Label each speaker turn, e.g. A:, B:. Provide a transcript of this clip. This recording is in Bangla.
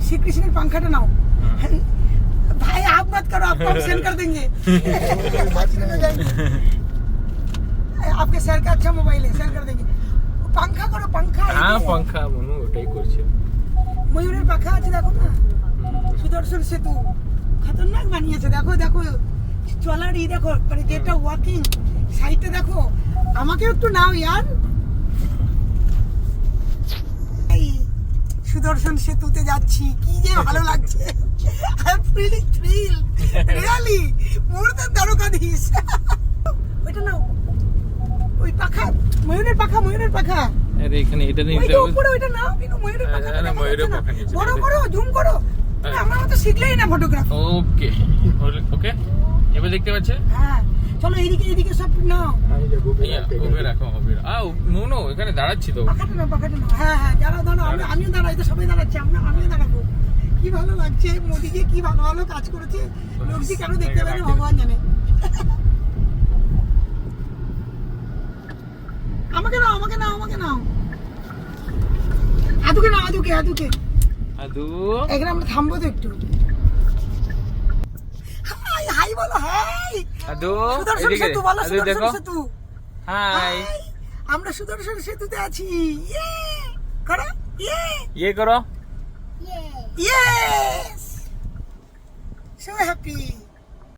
A: श्री कृष्ण पंखाटा नाओ भाई, आप मत करो, आपको हम सेंड कर देंगे। आपके सर का अच्छा मोबाइल है, सेंड कर देंगे। पंखा करो, पंखा।
B: হ্যাঁ পাখা মনু ওটাই করছে।
A: ময়ূরের পাখা আছে দেখো না, সুদর্শন সেতু খতরনাক বানিয়েছে। দেখো দেখো চলার দেখো, মানে যেটা ওয়াকিং সাইডে দেখো। আমাকে একটু নাও ইয়ার। সুদর্শন সেতুতে যাচ্ছি, কি যে ভালো লাগছে। I am feeling thrill really more than Dwarkadhish. ওইটা নাও, ওই পাখা, ময়ূরের পাখা, ময়ূরের পাখা।
B: আরে এখানে এটা নেই,
A: ওইটা উপরে ওইটা নাও, কিন্তু ময়ূরের পাখা।
B: আরে ময়ূরের পাখা নিচে
A: বড় করো, জুম করো। আমার মতো শিখলেই না ফটোগ্রাফি।
B: ওকে ওকে, এবার দেখতে পাচ্ছে।
A: হ্যাঁ চলো এইদিকে, এইদিকে সব নাও।
B: ওকে রাখো, হবে। নো এখানে দাঁড়াচ্ছি তো।
A: পাখাটা নাও, পাখাটা নাও। হ্যাঁ হ্যাঁ দাঁড়াও দাঁড়াও, আমিও দাঁড়াই, তো সবাই দাঁড়াচ্ছে, আমিও দাঁড়াবো। কি ভালো লাগছে, মোদিকে কি ভালো ভালো কাজ করেছে। লোকজি কেন দেখতে পারে ভগবান জানে। আমাকে নাও, আমাকে নাও, আমাকে নাও। আদুকে নাও, আদুকে, আদুকে।
B: আদু
A: এখানে আমরা থামবো তো একটু। হাই হাই বলো, হাই।
B: আদু
A: সুদর্শন
B: এদিকে
A: সেতু বলো,
B: আদু
A: সুদর্শন
B: দেখো।
A: সেতু।
B: হাই,
A: আমরা সুদর্শন সেতুতে আছি। ইয়ে করো, ইয়ে
B: ইয়ে করো।
A: Yes, so happy.